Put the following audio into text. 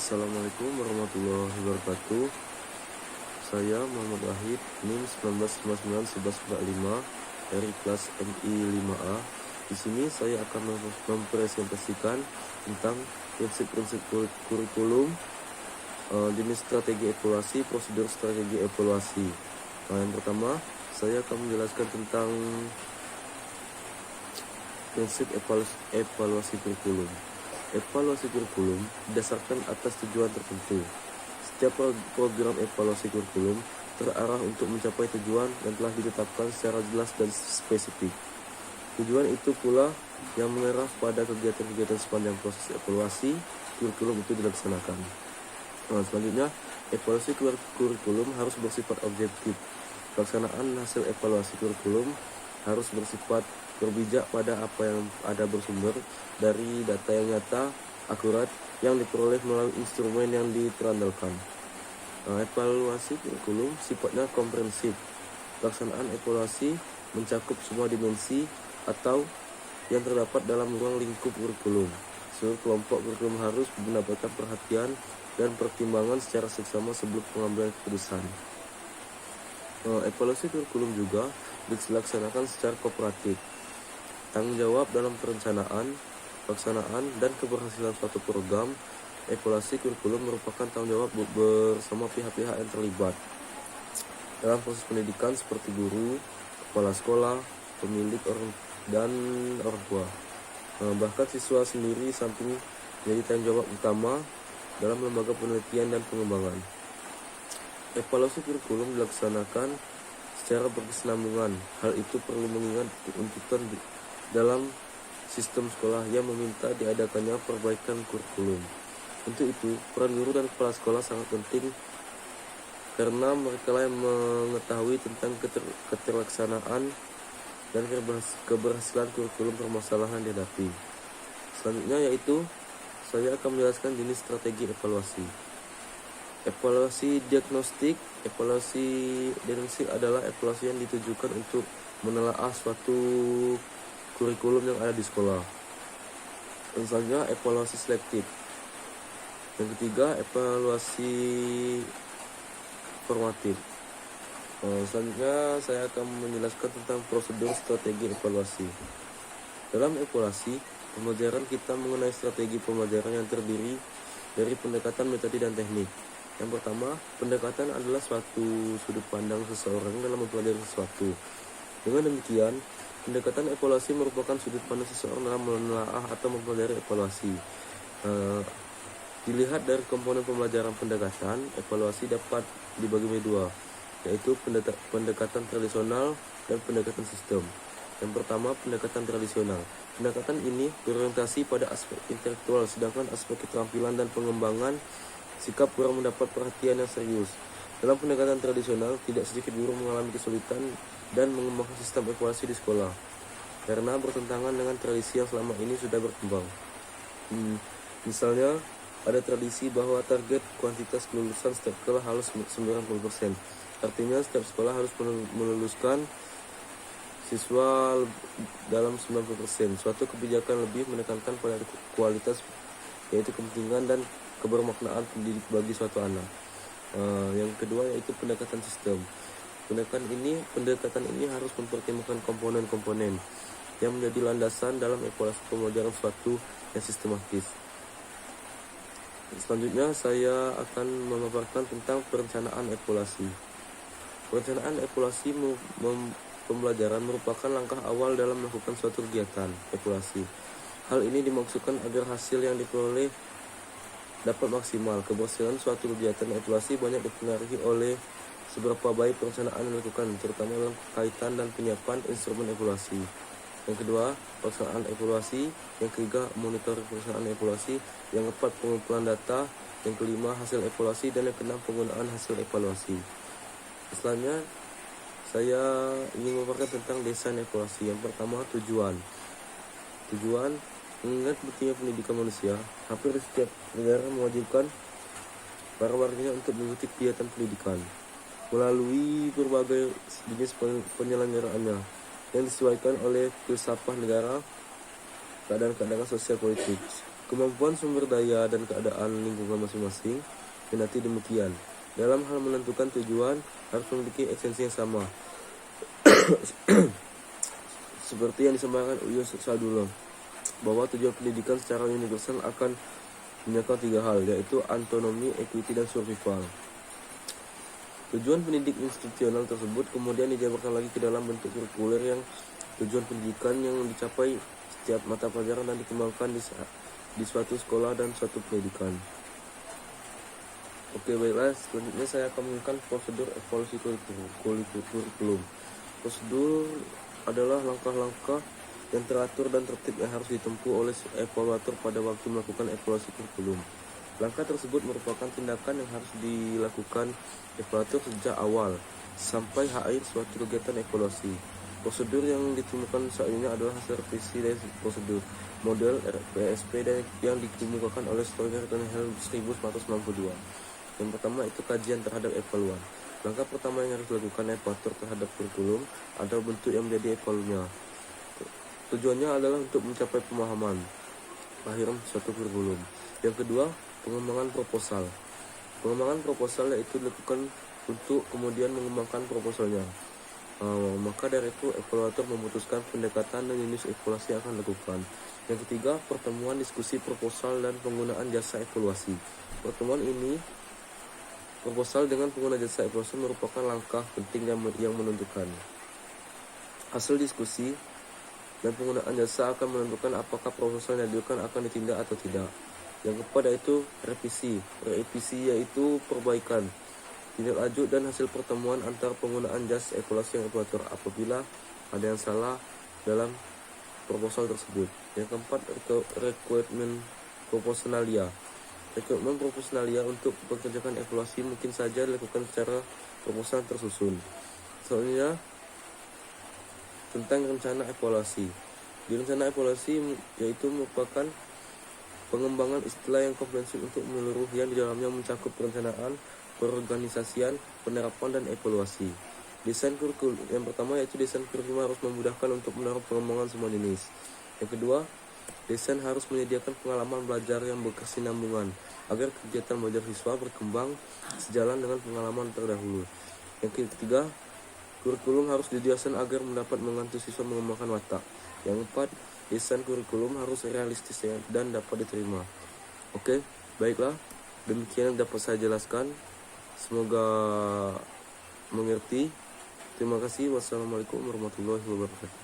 Assalamualaikum warahmatullahi wabarakatuh. Saya Muhammad Wahid, NIM 19991145 dari kelas MI 5A. Di sini saya akan mempresentasikan tentang prinsip-prinsip kurikulum, jenis strategi evaluasi, prosedur strategi evaluasi. Yang pertama, saya akan menjelaskan tentang prinsip evaluasi kurikulum. Evaluasi kurikulum didasarkan atas tujuan tertentu. Setiap program evaluasi kurikulum terarah untuk mencapai tujuan yang telah ditetapkan secara jelas dan spesifik. Tujuan itu pula yang mengarah pada kegiatan-kegiatan sepanjang proses evaluasi kurikulum itu dilaksanakan. Selanjutnya, evaluasi kurikulum harus bersifat objektif. Pelaksanaan hasil evaluasi kurikulum harus bersifat berbijak pada apa yang ada bersumber dari data yang nyata, akurat, yang diperoleh melalui instrumen yang diterandalkan. Evaluasi kurikulum sifatnya komprehensif. Pelaksanaan evaluasi mencakup semua dimensi atau yang terdapat dalam ruang lingkup kurikulum. Seluruh kelompok kurikulum harus mendapatkan perhatian dan pertimbangan secara seksama sebelum pengambilan keputusan. Evaluasi kurikulum juga dilaksanakan secara kooperatif. Tanggung jawab dalam perencanaan, pelaksanaan, dan keberhasilan suatu program evaluasi kurikulum merupakan tanggung jawab bersama pihak-pihak yang terlibat dalam proses pendidikan seperti guru, kepala sekolah, pemilik dan orang tua. Bahkan siswa sendiri samping menjadi tanggung jawab utama dalam lembaga penelitian dan pengembangan. Evaluasi kurikulum dilaksanakan secara berkesinambungan. Hal itu perlu mengingat tuntutan dalam sistem sekolah yang meminta diadakannya perbaikan kurikulum. Untuk itu, peran guru dan kepala sekolah sangat penting karena mereka yang mengetahui tentang keterlaksanaan dan keberhasilan kurikulum permasalahan yang dihadapi. Selanjutnya yaitu saya akan menjelaskan jenis strategi evaluasi. Evaluasi diagnostik. Evaluasi diagnostik adalah evaluasi yang ditujukan untuk menelaah suatu kurikulum yang ada di sekolah. Dan selanjutnya evaluasi selektif. Yang ketiga evaluasi formatif. Selanjutnya saya akan menjelaskan tentang prosedur strategi evaluasi. Dalam evaluasi, pembelajaran kita mengenai strategi pembelajaran yang terdiri dari pendekatan metode dan teknik. Yang pertama, pendekatan adalah suatu sudut pandang seseorang dalam mempelajari sesuatu. Dengan demikian, pendekatan evaluasi merupakan sudut pandang seseorang dalam menelaah atau mempelajari evaluasi. Dilihat dari komponen pembelajaran pendekatan, evaluasi dapat dibagi menjadi dua, yaitu pendekatan tradisional dan pendekatan sistem. Yang pertama, pendekatan tradisional. Pendekatan ini berorientasi pada aspek intelektual, sedangkan aspek keterampilan dan pengembangan sikap kurang mendapat perhatian yang serius. Dalam pendekatan tradisional, tidak sedikit guru mengalami kesulitan dan mengembangkan sistem evaluasi di sekolah karena bertentangan dengan tradisi yang selama ini sudah berkembang. Misalnya, ada tradisi bahwa target kuantitas kelulusan setiap sekolah harus 90%. Artinya setiap sekolah harus meluluskan siswa dalam 90%. Suatu kebijakan lebih menekankan pada kualitas, yaitu kepentingan dan kebermaknaan pendidik bagi suatu anak. Yang kedua yaitu pendekatan sistem. Pendekatan ini harus mempertimbangkan komponen-komponen yang menjadi landasan dalam evaluasi pembelajaran suatu yang sistematis. Selanjutnya saya akan memaparkan tentang perencanaan evaluasi. Perencanaan evaluasi pembelajaran merupakan langkah awal dalam melakukan suatu kegiatan evaluasi. Hal ini dimaksudkan agar hasil yang diperoleh dapat maksimal. Keberhasilan suatu kegiatan evaluasi banyak dipengaruhi oleh seberapa baik perencanaan yang dilakukan, terutama dalam kaitan dan penyiapan instrumen evaluasi. Yang kedua, pelaksanaan evaluasi. Yang ketiga, monitoring pelaksanaan evaluasi. Yang keempat, pengumpulan data. Yang kelima, hasil evaluasi. Dan yang keenam, penggunaan hasil evaluasi. Selanjutnya, saya ingin memaparkan tentang desain evaluasi. Yang pertama, tujuan. Mengingat pentingnya pendidikan manusia, hampir setiap negara mewajibkan para warganya untuk mengikuti kegiatan pendidikan melalui berbagai jenis penyelenggaraannya yang disesuaikan oleh filsafat negara keadaan sosial politik. Kemampuan sumber daya dan keadaan lingkungan masing-masing, kendati demikian, dalam hal menentukan tujuan harus memiliki esensi yang sama. Seperti yang disampaikan Uyus Sadullah, bahwa tujuan pendidikan secara universal akan menyangkut 3 hal, yaitu autonomi, equity, dan survival. Tujuan pendidik institusional tersebut kemudian dijabarkan lagi ke dalam bentuk kurikuler yang tujuan pendidikan yang dicapai setiap mata pelajaran dan dikembangkan di suatu sekolah dan suatu pendidikan. Oke, baiklah, selanjutnya saya akan menggunakan prosedur evaluasi kurikulum. Prosedur adalah langkah-langkah yang teratur dan tertib yang harus ditempuh oleh evaluator pada waktu melakukan evaluasi kurikulum. Langkah tersebut merupakan tindakan yang harus dilakukan evaluator sejak awal sampai akhir suatu kegiatan evaluasi. Prosedur yang ditemukan saat ini adalah hasil revisi dari prosedur model RPSP yang dikemukakan oleh Stoller dan Helm 1962. Yang pertama itu kajian terhadap evaluan. Langkah pertama yang harus dilakukan evaluator terhadap kurikulum atau bentuk yang menjadi evaluannya. Tujuannya adalah untuk mencapai pemahaman lahiran suatu kurikulum. Yang kedua, pengembangan proposal. Pengembangan proposal yaitu dilakukan untuk kemudian mengembangkan proposalnya. Maka dari itu evaluator memutuskan pendekatan dan jenis evaluasi yang akan dilakukan. Yang ketiga, pertemuan diskusi proposal dan penggunaan jasa evaluasi. Pertemuan ini proposal dengan pengguna jasa evaluasi merupakan langkah penting yang menentukan. Hasil diskusi dan penggunaan jasa akan menentukan apakah proposal yang diajukan akan ditindak atau tidak. Yang keempat yaitu revisi. Revisi yaitu perbaikan, tindak lanjut dan hasil pertemuan antar penggunaan jasa evaluasi yang evaluator apabila ada yang salah dalam proposal tersebut. Yang keempat, requirement proportionalia. Rekrutmen proporsionalia untuk pekerjaan evaluasi mungkin saja dilakukan secara proposal tersusun. Soalnya tentang rencana evaluasi. Di rencana evaluasi yaitu merupakan pengembangan istilah yang komprehensif untuk menyeluruh yang di dalamnya mencakup perencanaan, perorganisasian, penerapan, dan evaluasi. Desain kurikulum yang pertama yaitu desain kurikulum harus memudahkan untuk menaruh pengembangan semua jenis. Yang kedua, desain harus menyediakan pengalaman belajar yang berkesinambungan agar kegiatan belajar siswa berkembang sejalan dengan pengalaman terdahulu. Yang ketiga, kurikulum harus didesain agar mendapat membantu siswa mengembangkan watak. Yang keempat, desain kurikulum harus realistis dan dapat diterima. Oke, baiklah, demikian yang dapat saya jelaskan. Semoga mengerti. Terima kasih. Wassalamualaikum warahmatullahi wabarakatuh.